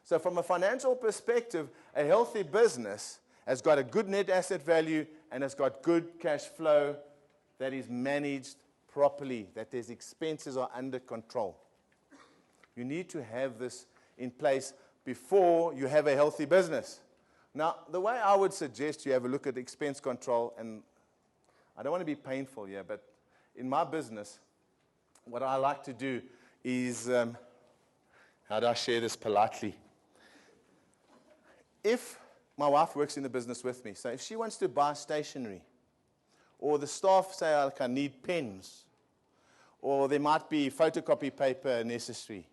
So from a financial perspective, a healthy business has got a good net asset value and has got good cash flow that is managed properly, that their expenses are under control. You need to have this in place before you have a healthy business. Now, the way I would suggest you have a look at expense control, and I don't want to be painful here, but in my business, what I like to do is, how do I share this politely? If my wife works in the business with me, so if she wants to buy stationery, or the staff say, I need pens, or there might be photocopy paper necessary,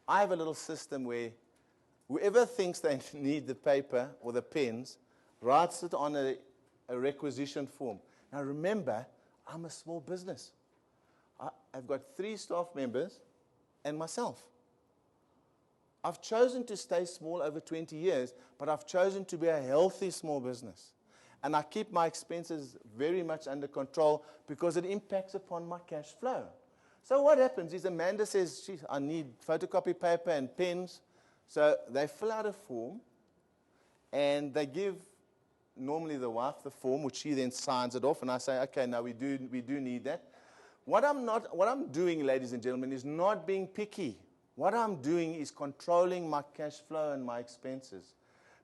I have a little system where whoever thinks they need the paper or the pens writes it on a requisition form. Now remember, I'm a small business. I've got 3 staff members and myself. I've chosen to stay small over 20 years, but I've chosen to be a healthy small business. And I keep my expenses very much under control because it impacts upon my cash flow. So what happens is Amanda says, "Geez, I need photocopy paper and pens." So they fill out a form, and they give normally the wife the form, which she then signs it off, and I say, "Okay, now we do need that." What I'm doing, ladies and gentlemen, is not being picky. What I'm doing is controlling my cash flow and my expenses.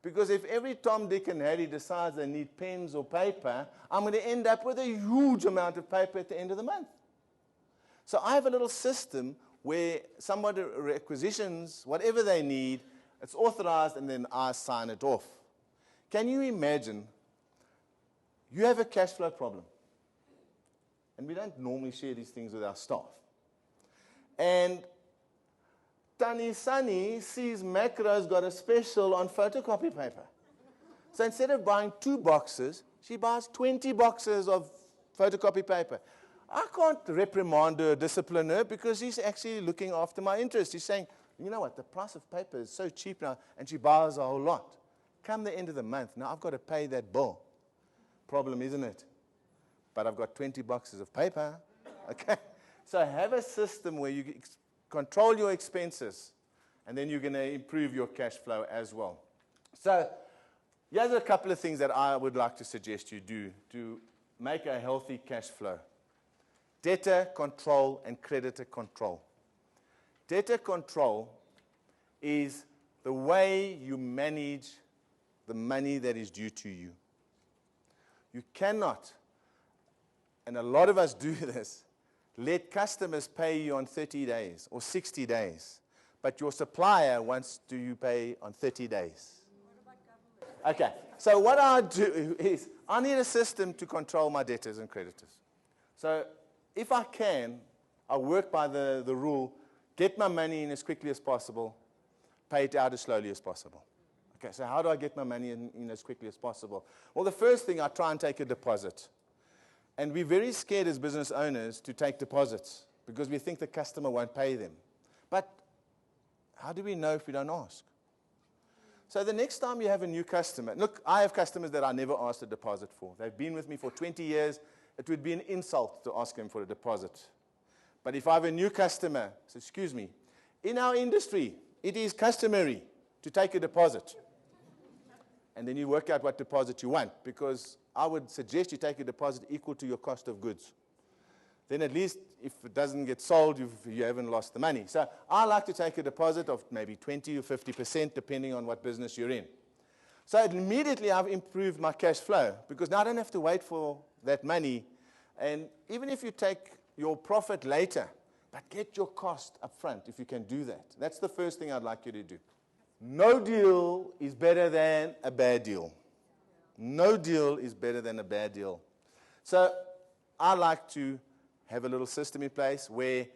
Because if every Tom, Dick, and Harry decides they need pens or paper, I'm going to end up with a huge amount of paper at the end of the month. So I have a little system where somebody requisitions whatever they need, it's authorized, and then I sign it off. Can you imagine you have a cash flow problem? And we don't normally share these things with our staff. And Tani Sunny sees Macro's got a special on photocopy paper. So instead of buying 2 boxes, she buys 20 boxes of photocopy paper. I can't reprimand her, discipline her, because she's actually looking after my interest. She's saying, you know what, the price of paper is so cheap now, and she buys a whole lot. Come the end of the month, now I've got to pay that bill. Problem, isn't it? But I've got 20 boxes of paper. Okay? So have a system where you control your expenses, and then you're going to improve your cash flow as well. So here's a couple of things that I would like to suggest you do to make a healthy cash flow. Debtor control and creditor control. Debtor control is the way you manage the money that is due to you. You cannot, and a lot of us do this, let customers pay you on 30 days or 60 days, but your supplier wants you pay on 30 days. What about government? Okay, so what I do is I need a system to control my debtors and creditors. So if I can, I work by the rule, get my money in as quickly as possible, pay it out as slowly as possible. Okay, so how do I get my money in as quickly as possible? Well, the first thing, I try and take a deposit. And we're very scared as business owners to take deposits because we think the customer won't pay them. But how do we know if we don't ask? So the next time you have a new customer, look, I have customers that I never asked a deposit for. They've been with me for 20 years. It would be an insult to ask them for a deposit. But if I have a new customer, so excuse me, in our industry, it is customary to take a deposit. And then you work out what deposit you want, because I would suggest you take a deposit equal to your cost of goods. Then at least if it doesn't get sold, you haven't lost the money. So I like to take a deposit of maybe 20 or 50%, depending on what business you're in. So immediately I've improved my cash flow, because now I don't have to wait for that money. And even if you take your profit later, but get your cost up front if you can do that. That's the first thing I'd like you to do. No deal is better than a bad deal. No deal is better than a bad deal. So I like to have a little system in place where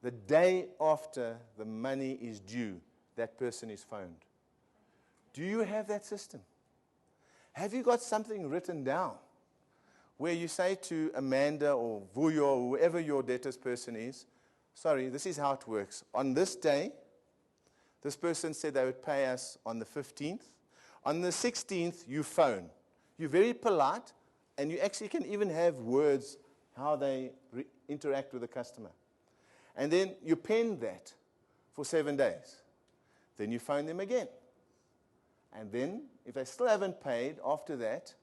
the day after the money is due, that person is phoned. Do you have that system? Have you got something written down where you say to Amanda or Vuyo or whoever your debtors person is, sorry, this is how it works. On this day, this person said they would pay us on the 15th. On the 16th, you phone. You're very polite, and you actually can even have words how they interact with the customer. And then you pen that for 7 days. Then you phone them again. And then, if they still haven't paid after that,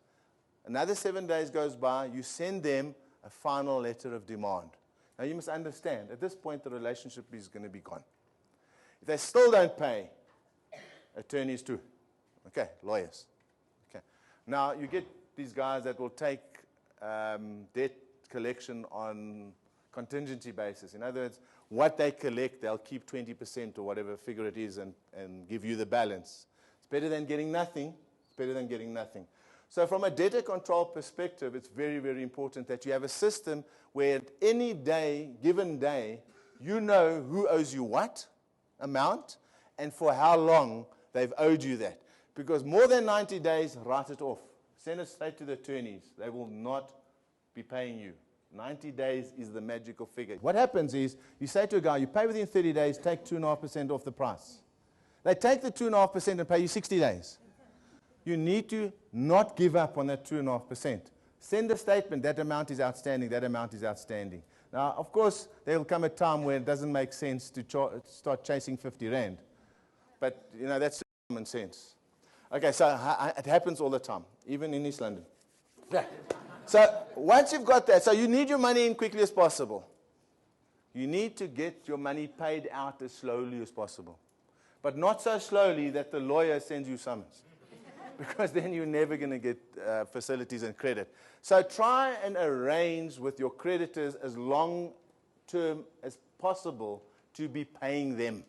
another 7 days goes by, you send them a final letter of demand. Now, you must understand, at this point, the relationship is going to be gone. If they still don't pay, attorneys too. Okay, lawyers. Okay. Now, you get these guys that will take debt collection on contingency basis. In other words, what they collect, they'll keep 20% or whatever figure it is and give you the balance. It's better than getting nothing. It's better than getting nothing. So from a debtor control perspective, it's very, very important that you have a system where at any day, given day, you know who owes you what amount and for how long they've owed you that. Because more than 90 days, write it off. Send it straight to the attorneys. They will not be paying you. 90 days is the magical figure. What happens is, you say to a guy, you pay within 30 days, take 2.5% off the price. They take the 2.5% and pay you 60 days. You need to not give up on that 2.5%. Send a statement, that amount is outstanding, that amount is outstanding. Now, of course, there will come a time where it doesn't make sense to start chasing 50 rand. But, you know, that's common sense. Okay, so it happens all the time, even in East London. Yeah. So once you've got that, so you need your money in quickly as possible. You need to get your money paid out as slowly as possible. But not so slowly that the lawyer sends you summons. Because then you're never going to get facilities and credit. So try and arrange with your creditors as long term as possible to be paying them.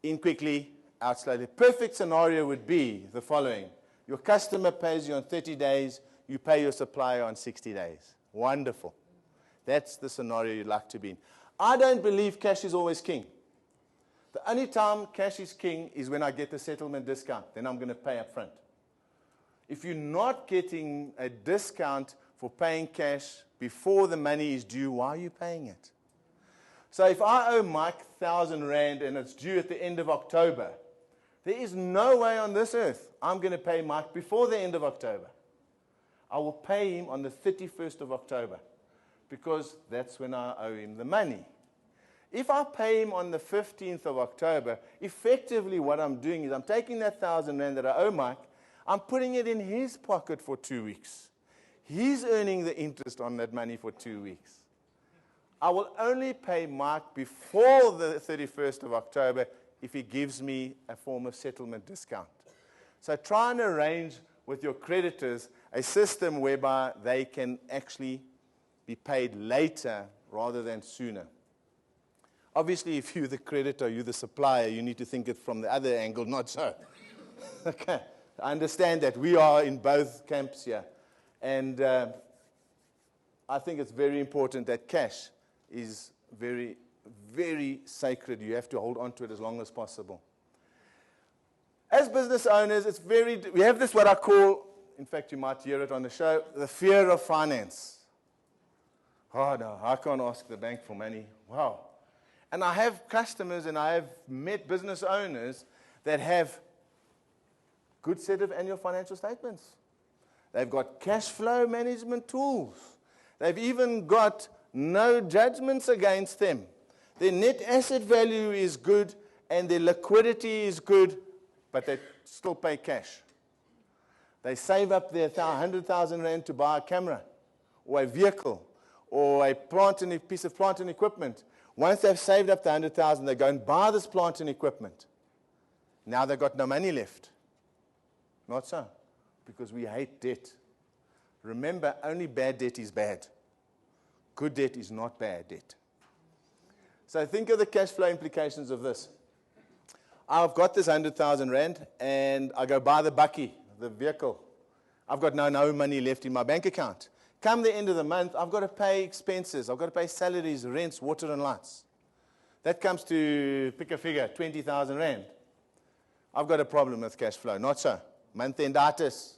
In quickly, out slowly. Perfect scenario would be the following. Your customer pays you on 30 days, you pay your supplier on 60 days. Wonderful. That's the scenario you'd like to be in. I don't believe cash is always king. The only time cash is king is when I get the settlement discount. Then I'm going to pay up front. If you're not getting a discount for paying cash before the money is due, why are you paying it? So if I owe Mike 1,000 rand and it's due at the end of October, there is no way on this earth I'm going to pay Mike before the end of October. I will pay him on the 31st of October because that's when I owe him the money. If I pay him on the 15th of October, effectively what I'm doing is I'm taking that 1,000 rand that I owe Mike, I'm putting it in his pocket for 2 weeks. He's earning the interest on that money for 2 weeks. I will only pay Mike before the 31st of October if he gives me a form of settlement discount. So try and arrange with your creditors a system whereby they can actually be paid later rather than sooner. Obviously, if you're the creditor, you're the supplier, you need to think it from the other angle, not so. Okay, I understand that. We are in both camps here. And I think it's very important that cash is very, very sacred. You have to hold on to it as long as possible. As business owners, we have this what I call, in fact, you might hear it on the show, the fear of finance. Oh, no, I can't ask the bank for money. Wow. And I have customers and I have met business owners that have good set of annual financial statements. They've got cash flow management tools. They've even got no judgments against them. Their net asset value is good and their liquidity is good, but they still pay cash. They save up their 100,000 rand to buy a camera or a vehicle or a piece of plant and equipment. Once they've saved up the 100,000, they go and buy this plant and equipment. Now they've got no money left. Not so, because we hate debt. Remember, only bad debt is bad. Good debt is not bad debt. So think of the cash flow implications of this. I've got this 100,000 rand, and I go buy the bakkie, the vehicle. I've got no money left in my bank account. Come the end of the month, I've got to pay expenses. I've got to pay salaries, rents, water, and lights. That comes to, pick a figure, 20,000 rand. I've got a problem with cash flow. Not so. Month-end artists.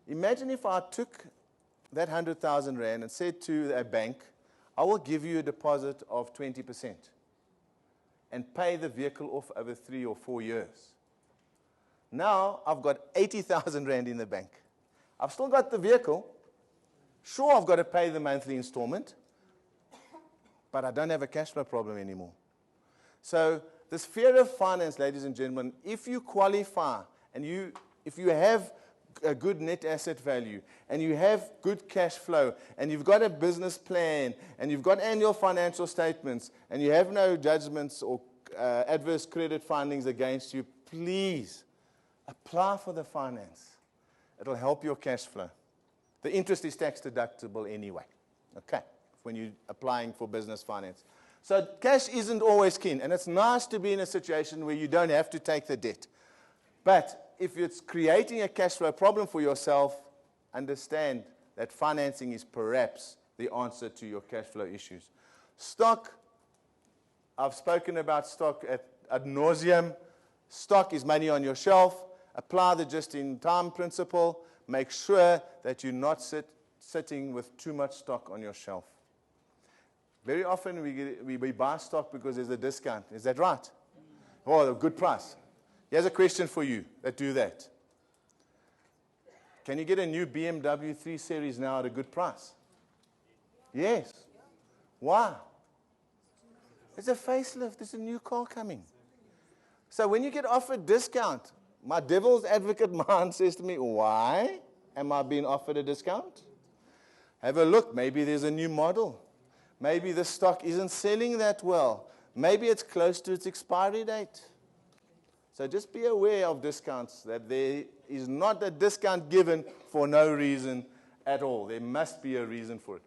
Imagine if I took that 100,000 rand and said to a bank, I will give you a deposit of 20% and pay the vehicle off over 3 or 4 years. Now, I've got 80,000 rand in the bank. I've still got the vehicle. Sure, I've got to pay the monthly installment, but I don't have a cash flow problem anymore. So this fear of finance, ladies and gentlemen, if you qualify and if you have a good net asset value and you have good cash flow and you've got a business plan and you've got annual financial statements and you have no judgments or adverse credit findings against you, please apply for the finance. It'll help your cash flow. The interest is tax deductible anyway, okay, when you're applying for business finance. So cash isn't always king, and it's nice to be in a situation where you don't have to take the debt. But if it's creating a cash flow problem for yourself, understand that financing is perhaps the answer to your cash flow issues. Stock, I've spoken about stock ad nauseum. Stock is money on your shelf. Apply the just-in-time principle. Make sure that you're not sitting with too much stock on your shelf. Very often we buy stock because there's a discount. Is that right? Oh, a good price. Here's a question for you that do that. Can you get a new BMW 3 Series now at a good price? Yes. Why? It's a facelift. There's a new car coming. So when you get offered discount, my devil's advocate mind says to me, why am I being offered a discount? Have a look. Maybe there's a new model. Maybe the stock isn't selling that well. Maybe it's close to its expiry date. So just be aware of discounts, that there is not a discount given for no reason at all. There must be a reason for it.